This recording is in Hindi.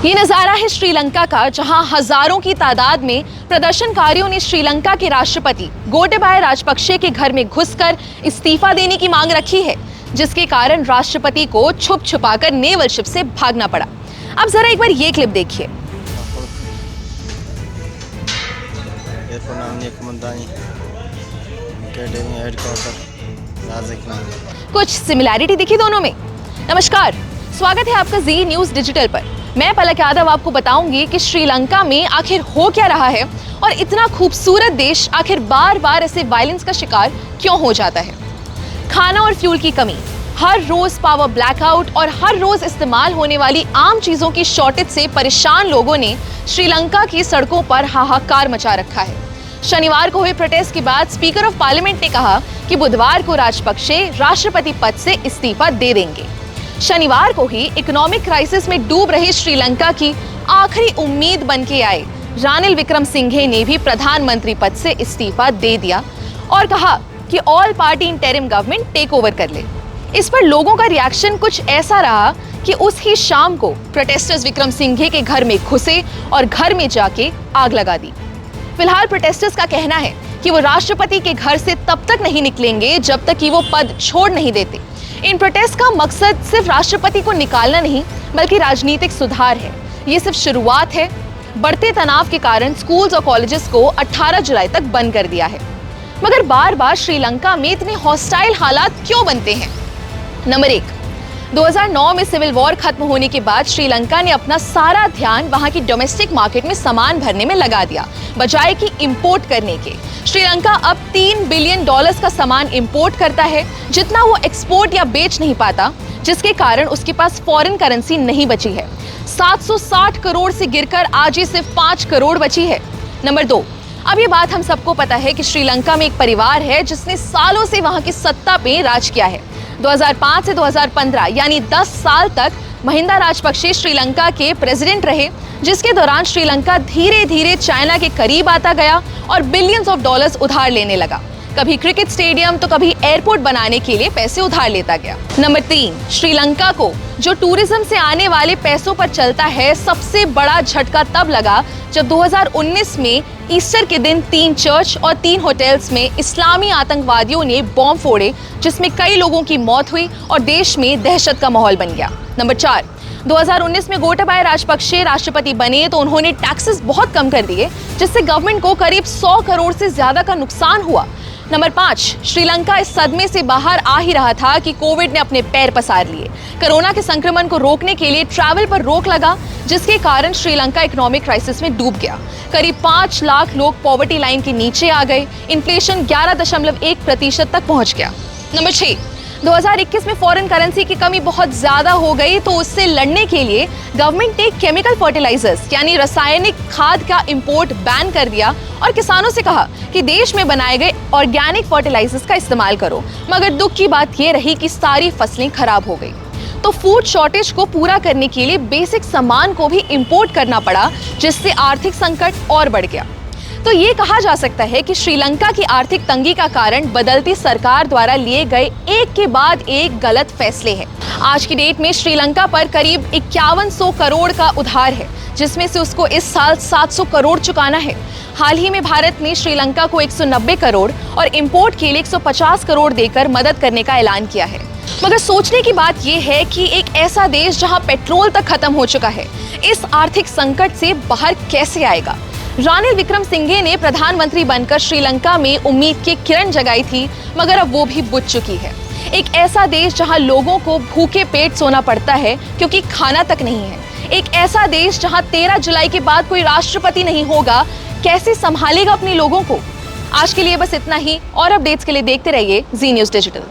ये नज़ारा है श्रीलंका का, जहां हजारों की तादाद में प्रदर्शनकारियों ने श्रीलंका के राष्ट्रपति गोटाबाया राजपक्षे के घर में घुसकर इस्तीफा देने की मांग रखी है, जिसके कारण राष्ट्रपति को छुप छुपाकर नेवल शिप से भागना पड़ा। अब जरा एक बार ये क्लिप देखिए। कुछ सिमिलैरिटी दिखी दोनों में। नमस्कार, स्वागत है आपका जी न्यूज़ डिजिटल पर। मैं पलक यादव आपको बताऊंगी कि श्रीलंका में आखिर हो क्या रहा है और इतना खूबसूरत देश आखिर बार बार ऐसे वायलेंस का शिकार क्यों हो जाता है। खाना और फ्यूल की कमी, हर रोज पावर ब्लैकआउट और हर रोज इस्तेमाल होने वाली आम चीजों की शॉर्टेज से परेशान लोगों ने श्रीलंका की सड़कों पर हाहाकार मचा रखा है। शनिवार को हुए प्रोटेस्ट के बाद स्पीकर ऑफ पार्लियामेंट ने कहा कि बुधवार को राजपक्षे राष्ट्रपति पद से इस्तीफा दे देंगे। शनिवार को ही इकोनॉमिक क्राइसिस में डूब रहे श्रीलंका की आखिरी उम्मीद बनके आए रानिल विक्रमसिंघे ने भी प्रधानमंत्री पद से इस्तीफा दे दिया और कहा कि all party interim government take over कर ले। इस पर लोगों का रिएक्शन कुछ ऐसा रहा कि उस ही शाम को प्रोटेस्टर्स विक्रमसिंघे के घर में घुसे और घर में जाके आग लगा दी। फिलहाल प्रोटेस्टर्स का कहना है कि वो राष्ट्रपति के घर से तब तक नहीं निकलेंगे जब तक कि वो पद छोड़ नहीं देते। इन प्रोटेस्ट का मकसद सिर्फ राष्ट्रपति को निकालना नहीं बल्कि राजनीतिक सुधार है। ये सिर्फ शुरुआत है। बढ़ते तनाव के कारण स्कूल्स और कॉलेजेस को 18 जुलाई तक बंद कर दिया है। मगर बार बार श्रीलंका में इतने हॉस्टाइल हालात क्यों बनते हैं? नंबर 1, 2009 में सिविल वॉर खत्म होने के बाद श्रीलंका ने अपना सारा ध्यान वहां की डोमेस्टिक मार्केट में सामान भरने में लगा दिया, बजाय कि इंपोर्ट करने के। श्रीलंका अब $3 बिलियन का सामान इंपोर्ट करता है, जितना वो एक्सपोर्ट या बेच नहीं पाता, जिसके कारण उसके पास फॉरेन करेंसी नहीं बची है। 760 करोड़ से गिरकर आज ही सिर्फ 5 करोड़ बची है। नंबर 2, अब ये बात हम सबको पता है कि श्रीलंका में एक परिवार है जिसने सालों से वहां की सत्ता पे राज किया है। 2005 से 2015 यानी 10 साल तक महिंदा राजपक्षे श्रीलंका के प्रेसिडेंट रहे, जिसके दौरान श्रीलंका धीरे धीरे चाइना के करीब आता गया और बिलियंस ऑफ डॉलर्स उधार लेने लगा। कभी क्रिकेट स्टेडियम तो कभी एयरपोर्ट बनाने के लिए पैसे उधार लेता गया। नंबर 3, श्रीलंका को जो टूरिज्म से आने वाले पैसों पर चलता है, सबसे बड़ा झटका तब लगा जब 2019 में ईस्टर के दिन 3 चर्च और 3 होटल्स में इस्लामी आतंकवादियों ने बॉम्ब फोड़े, जिसमें कई लोगों की मौत हुई और देश में दहशत का माहौल बन गया। नंबर 4, 2019 में गोटाबाया राजपक्षे राष्ट्रपति बने तो उन्होंने टैक्सेस बहुत कम कर दिए, जिससे गवर्नमेंट को करीब 100 करोड़ से ज्यादा का नुकसान हुआ। नंबर 5, श्रीलंका इस सदमे से बाहर आ ही रहा था कि कोविड ने अपने पैर पसार लिए। कोरोना के संक्रमण को रोकने के लिए ट्रैवल पर रोक लगा, जिसके कारण श्रीलंका इकोनॉमिक क्राइसिस में डूब गया। करीब 5 लाख लोग पॉवर्टी लाइन के नीचे आ गए। इन्फ्लेशन 11.1% तक पहुंच गया। नंबर 6, 2021 में फॉरेन करेंसी की कमी बहुत ज्यादा हो गई, तो उससे लड़ने के लिए गवर्नमेंट ने केमिकल फर्टिलाइजर्स यानी रासायनिक खाद का इंपोर्ट बैन कर दिया और किसानों से कहा कि देश में बनाए गए ऑर्गेनिक फर्टिलाइजर्स का इस्तेमाल करो। मगर दुख की बात यह रही कि सारी फसलें खराब हो गई। तो फूड शॉर्टेज को पूरा करने के लिए बेसिक सामान को भी इंपोर्ट करना पड़ा, जिससे आर्थिक संकट और बढ़ गया। तो ये कहा जा सकता है कि श्रीलंका की आर्थिक तंगी का कारण बदलती सरकार द्वारा लिए गए एक के बाद एक गलत फैसले हैं। आज की डेट में श्रीलंका पर करीब 5100 करोड़ का उधार है, जिसमें से उसको इस साल 700 करोड़ चुकाना है। हाल ही में भारत ने श्रीलंका को 190 करोड़ और इंपोर्ट के लिए 150 करोड़ देकर मदद करने का ऐलान किया है। मगर सोचने की बात यह है कि एक ऐसा देश जहां पेट्रोल तक खत्म हो चुका है, इस आर्थिक संकट से बाहर कैसे आएगा? रानिल विक्रमसिंघे ने प्रधानमंत्री बनकर श्रीलंका में उम्मीद की किरण जगाई थी, मगर अब वो भी बुझ चुकी है। एक ऐसा देश जहां लोगों को भूखे पेट सोना पड़ता है क्योंकि खाना तक नहीं है। एक ऐसा देश जहां 13 जुलाई के बाद कोई राष्ट्रपति नहीं होगा, कैसे संभालेगा अपने लोगों को? आज के लिए बस इतना ही, और अपडेट्स के लिए देखते रहिए जी न्यूज़ डिजिटल।